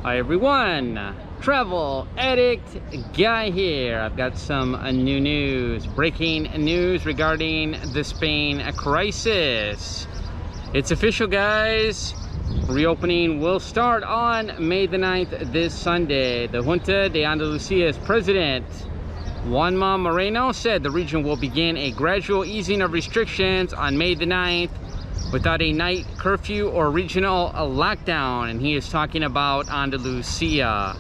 Hi everyone, travel addict guy here. I've got some new news, breaking news regarding the Spain crisis. It's official, guys. Reopening will start on May the 9th, this Sunday. The Junta de Andalucia's president, Juanma Moreno, said the region will begin a gradual easing of restrictions on May the 9th without a night curfew or regional lockdown, and he is talking about Andalusia.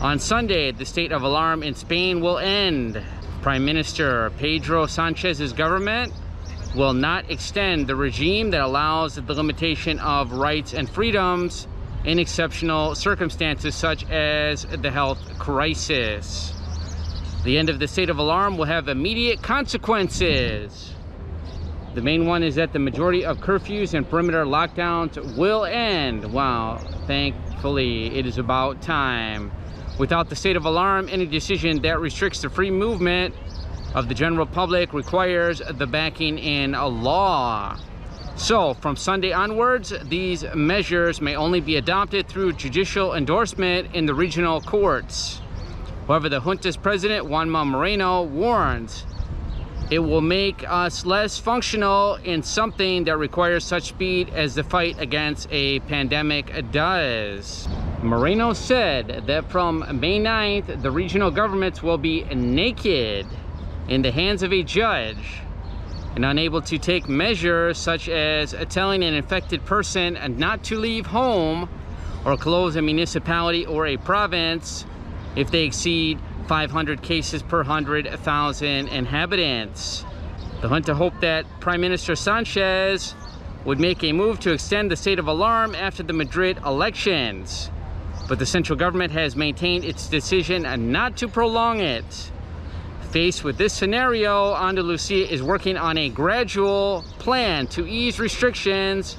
On Sunday, the state of alarm in Spain will end. Prime Minister Pedro Sanchez's government will not extend the regime that allows the limitation of rights and freedoms in exceptional circumstances such as the health crisis. The end of the state of alarm will have immediate consequences. The main one is that the majority of curfews and perimeter lockdowns will end. Wow, thankfully it is about time. Without the state of alarm, any decision that restricts the free movement of the general public requires the backing in a law. So from Sunday onwards, these measures may only be adopted through judicial endorsement in the regional courts. However, the Junta's president, Juanma Moreno, warns it will make us less functional in something that requires such speed as the fight against a pandemic does. Moreno said that from May 9th, the regional governments will be naked in the hands of a judge and unable to take measures such as telling an infected person not to leave home or close a municipality or a province if they exceed 500 cases per 100,000 inhabitants. The Junta hoped that Prime Minister Sanchez would make a move to extend the state of alarm after the Madrid elections, but the central government has maintained its decision not to prolong it. Faced with this scenario, Andalusia is working on a gradual plan to ease restrictions,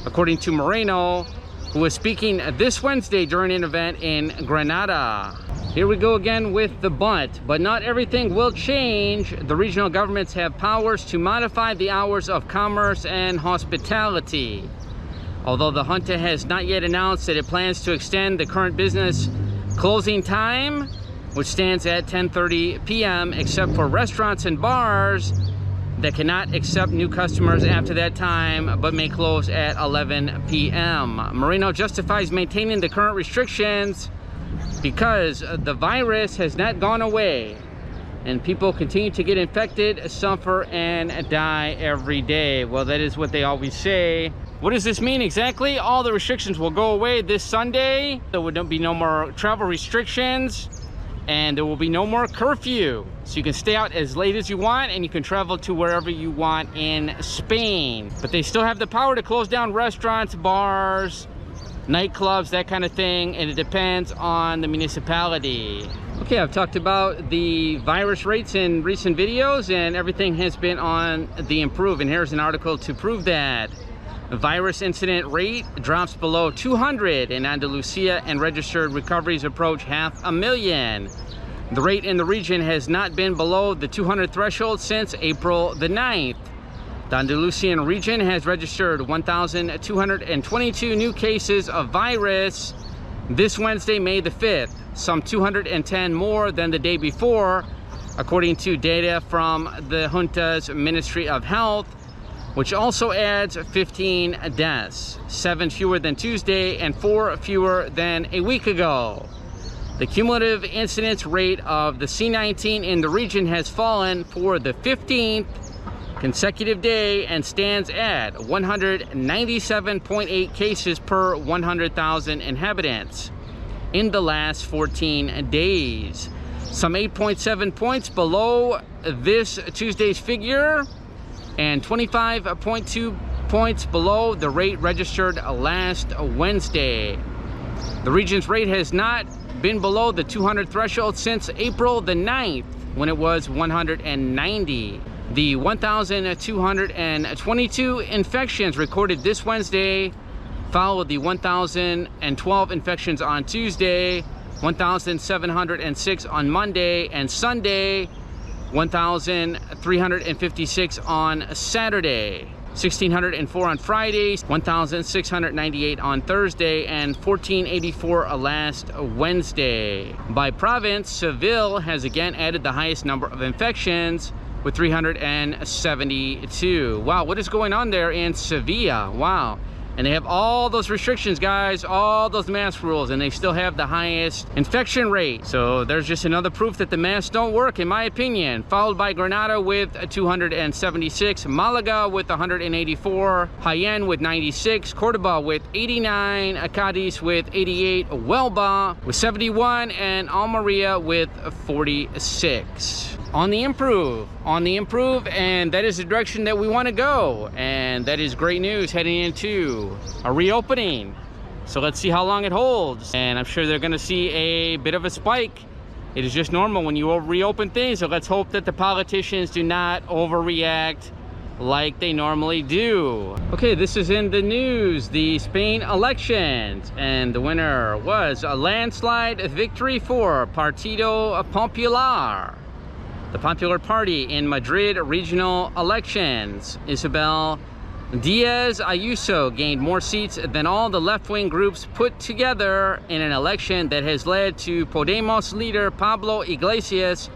according to Moreno, who was speaking this Wednesday during an event in Granada. Here we go again with the but not everything will change. The regional governments have powers to modify the hours of commerce and hospitality. Although the Junta has not yet announced that it plans to extend the current business closing time, which stands at 10:30 p.m., except for restaurants and bars that cannot accept new customers after that time, but may close at 11 p.m. Moreno justifies maintaining the current restrictions because the virus has not gone away and people continue to get infected, suffer, and die every day. Well, that is what they always say. What does this mean exactly? All the restrictions will go away this Sunday. There will be no more travel restrictions and there will be no more curfew. So you can stay out as late as you want and you can travel to wherever you want in Spain. But they still have the power to close down restaurants, bars, nightclubs, that kind of thing, and it depends on the municipality. Okay, I've talked about the virus rates in recent videos and everything has been on the improve, and here's an article to prove that. The virus incident rate drops below 200 in Andalusia and registered recoveries approach 500,000. The rate in the region has not been below the 200 threshold since April the 9th. The Andalusian region has registered 1,222 new cases of virus this Wednesday, May the 5th, some 210 more than the day before, according to data from the Junta's Ministry of Health, which also adds 15 deaths, 7 fewer than Tuesday and 4 fewer than a week ago. The cumulative incidence rate of the C19 in the region has fallen for the 15th consecutive day and stands at 197.8 cases per 100,000 inhabitants in the last 14 days. Some 8.7 points below this Tuesday's figure and 25.2 points below the rate registered last Wednesday. The region's rate has not been below the 200 threshold since April the 9th, when it was 190. The 1,222 infections recorded this Wednesday followed the 1,012 infections on Tuesday, 1,706 on Monday, and Sunday, 1,356 on Saturday. 1,604 on Friday, 1,698 on Thursday, and 1,484 last Wednesday. By province, Seville has again added the highest number of infections with 372. Wow, what is going on there in Sevilla? Wow. And they have all those restrictions, guys, all those mask rules, and they still have the highest infection rate. So there's just another proof that the masks don't work, in my opinion. Followed by Granada with 276, Malaga with 184, Jaén with 96, Cordoba with 89, Cádiz with 88, Huelva with 71, and Almeria with 46. On the improve, and that is the direction that we want to go, and that is great news heading into a reopening. So let's see how long it holds, and I'm sure they're going to see a bit of a spike. It is just normal when you reopen things, so let's hope that the politicians do not overreact like they normally do. Okay, this is in the news, the Spain elections, and the winner was a landslide victory for Partido Popular, the Popular Party in Madrid regional elections. Isabel Díaz Ayuso gained more seats than all the left-wing groups put together in an election that has led to Podemos leader Pablo Iglesias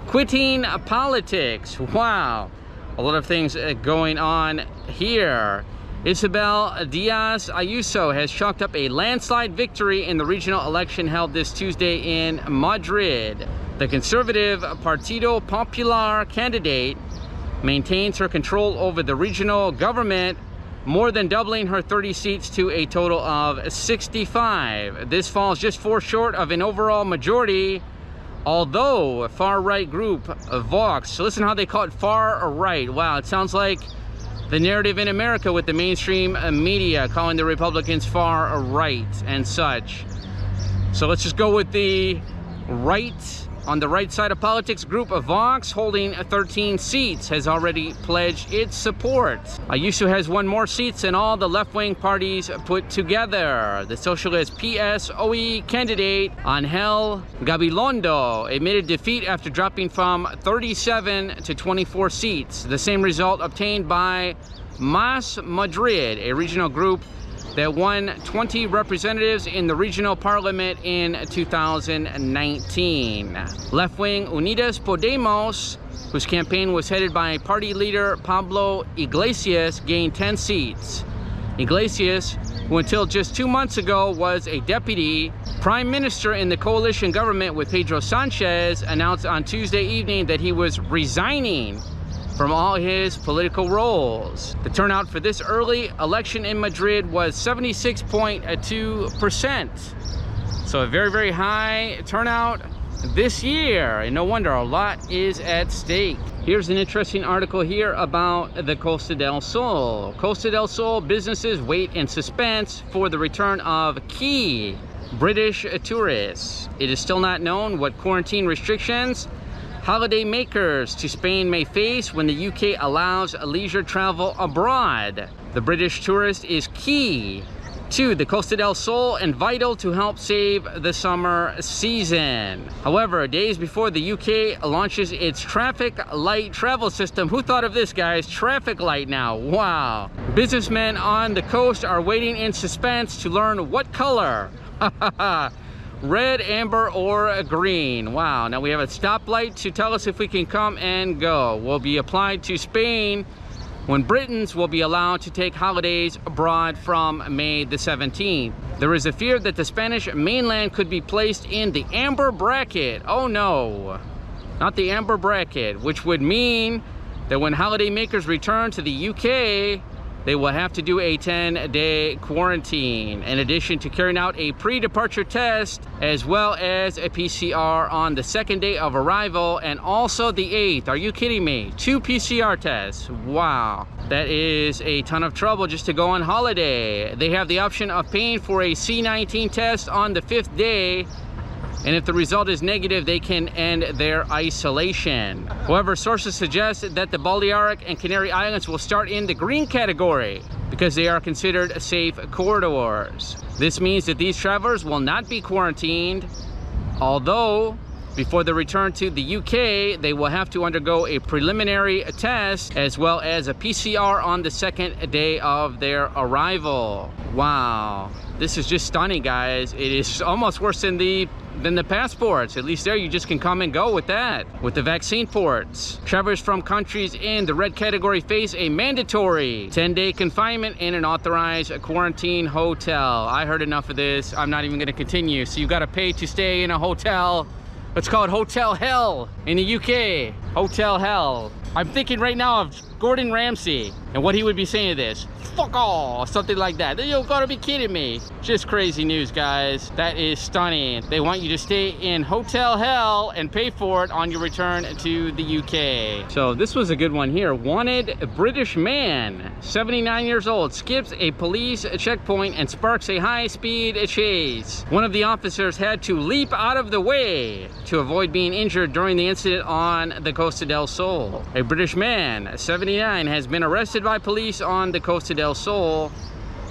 quitting politics. Wow, a lot of things going on here. Isabel Díaz Ayuso has chalked up a landslide victory in the regional election held this Tuesday in Madrid. The conservative Partido Popular candidate maintains her control over the regional government, more than doubling her 30 seats to a total of 65. This falls just 4 short of an overall majority, although a far-right group, Vox, listen how they call it far-right. Wow, it sounds like the narrative in America with the mainstream media calling the Republicans far-right and such. So let's just go with the right. On the right side of politics, group of Vox, holding 13 seats, has already pledged its support. Ayuso has won more seats than all the left-wing parties put together. The socialist PSOE candidate, Ángel Gabilondo, admitted defeat after dropping from 37 to 24 seats, the same result obtained by Más Madrid, a regional group that won 20 representatives in the regional parliament in 2019. Left-wing Unidas Podemos, whose campaign was headed by party leader Pablo Iglesias, gained 10 seats. Iglesias, who until just 2 months ago was a deputy prime minister in the coalition government with Pedro Sanchez, announced on Tuesday evening that he was resigning from all his political roles. The turnout for this early election in Madrid was 76.2%. So a very, very high turnout this year, and no wonder, a lot is at stake. Here's an interesting article here about the Costa del Sol. Costa del Sol businesses wait in suspense for the return of key British tourists. It is still not known what quarantine restrictions holiday makers to Spain may face when the UK allows leisure travel abroad. The British tourist is key to the Costa del Sol and vital to help save the summer season. However, days before the UK launches its traffic light travel system, who thought of this, guys? Traffic light now, wow. Businessmen on the coast are waiting in suspense to learn what color red, amber, or green. Wow, now we have a stoplight to tell us if we can come and go. Will be applied to Spain when Britons will be allowed to take holidays abroad from May the 17th. There is a fear that the Spanish mainland could be placed in the amber bracket. Oh no, not the amber bracket, which would mean that when holidaymakers return to the UK, they will have to do a 10-day quarantine, in addition to carrying out a pre-departure test, as well as a PCR on the 2nd day of arrival, and also the 8th. Are you kidding me? 2 PCR tests. Wow. That is a ton of trouble just to go on holiday. They have the option of paying for a C19 test on the 5th day, and if the result is negative, they can end their isolation. However, sources suggest that the Balearic and Canary Islands will start in the green category because they are considered safe corridors. This means that these travelers will not be quarantined, although Before the return to the UK, they will have to undergo a preliminary test as well as a PCR on the second day of their arrival. Wow, this is just stunning, guys. It is almost worse than the passports. At least there you just can come and go with that. With the vaccine ports, travelers from countries in the red category face a mandatory 10-day confinement in an authorized quarantine hotel. I heard enough of this. I'm not even going to continue. So you got to pay to stay in a hotel. It's called Hotel Hell in the UK. Hotel Hell. I'm thinking right now of Gordon Ramsay and what he would be saying to this. Fuck all, something like that. You gotta be kidding me. Just crazy news, guys. That is stunning. They want you to stay in Hotel Hell and pay for it on your return to the UK. So this was a good one here. Wanted British man, 79 years old, skips a police checkpoint and sparks a high-speed chase. One of the officers had to leap out of the way to avoid being injured during the incident on the Costa del Sol. A British man, 79, has been arrested by police on the Costa del Sol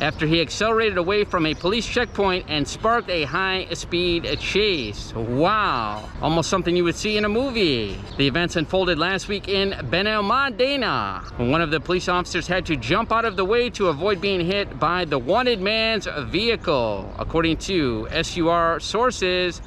after he accelerated away from a police checkpoint and sparked a high-speed chase. Wow, almost something you would see in a movie. The events unfolded last week in Benalmádena, when one of the police officers had to jump out of the way to avoid being hit by the wanted man's vehicle. According to SUR sources,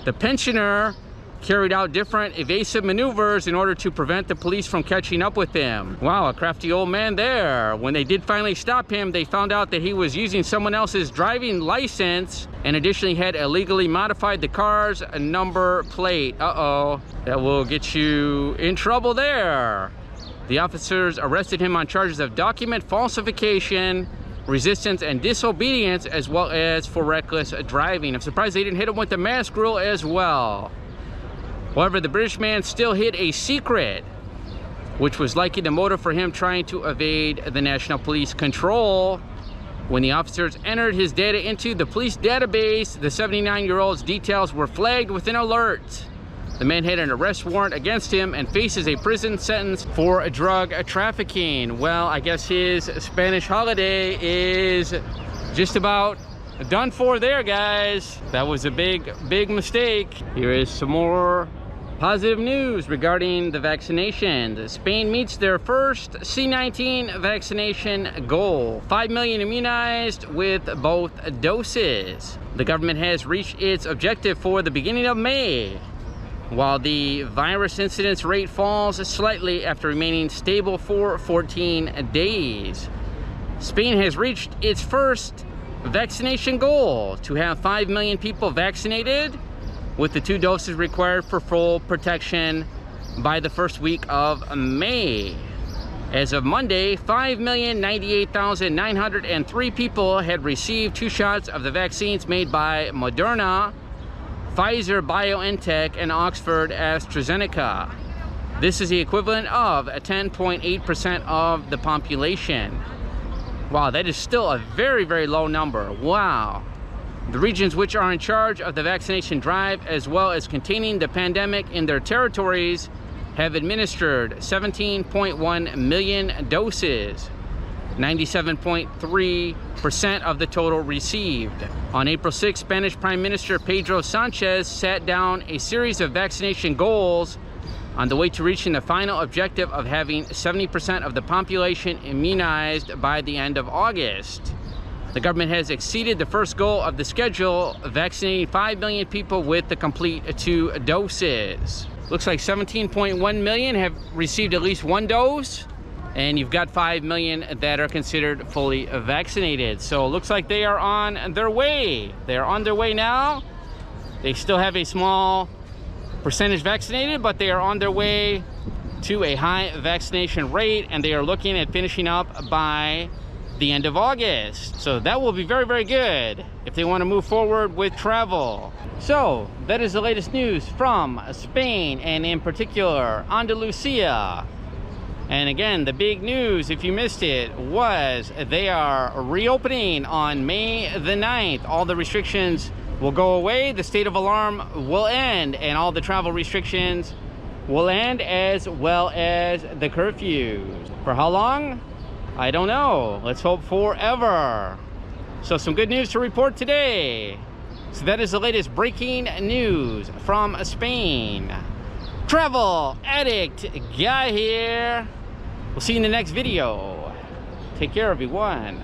the pensioner carried out different evasive maneuvers in order to prevent the police from catching up with him. Wow, a crafty old man there. When they did finally stop him, they found out that he was using someone else's driving license and additionally had illegally modified the car's number plate. Uh-oh, that will get you in trouble there. The officers arrested him on charges of document falsification, resistance and disobedience, as well as for reckless driving. I'm surprised they didn't hit him with the mask rule as well. However, the British man still hid a secret, which was likely the motive for him trying to evade the National Police control. When the officers entered his data into the police database, the 79-year-old's details were flagged with an alert. The man had an arrest warrant against him and faces a prison sentence for drug trafficking. Well, I guess his Spanish holiday is just about done for there, guys. That was a big mistake. Here is some more positive news regarding the vaccinations. Spain meets their first C-19 vaccination goal. 5 million immunized with both doses. The government has reached its objective for the beginning of May, while the virus incidence rate falls slightly after remaining stable for 14 days. Spain has reached its first vaccination goal to have 5 million people vaccinated, with the 2 doses required for full protection by the first week of May. As of Monday, 5,098,903 people had received 2 shots of the vaccines made by Moderna, Pfizer BioNTech, and Oxford AstraZeneca. This is the equivalent of 10.8% of the population. Wow, that is still a very low number. Wow. The regions which are in charge of the vaccination drive, as well as containing the pandemic in their territories, have administered 17.1 million doses, 97.3% of the total received. On April 6, Spanish Prime Minister Pedro Sanchez sat down a series of vaccination goals on the way to reaching the final objective of having 70% of the population immunized by the end of August. The government has exceeded the first goal of the schedule, vaccinating 5 million people with the complete 2 doses. Looks like 17.1 million have received at least 1 dose, and you've got 5 million that are considered fully vaccinated. So it looks like they are on their way. They're on their way now. They still have a small percentage vaccinated, but they are on their way to a high vaccination rate, and they are looking at finishing up by the end of August. So that will be very good if they want to move forward with travel. So that is the latest news from Spain, and in particular Andalusia. And again, the big news, if you missed it, was they are reopening on May the 9th. All the restrictions will go away, the state of alarm will end, and all the travel restrictions will end, as well as the curfews. For how long? I don't know. Let's hope forever. So some good news to report today. So that is the latest breaking news from Spain. Travel addict guy here. We'll see you in the next video. Take care, everyone.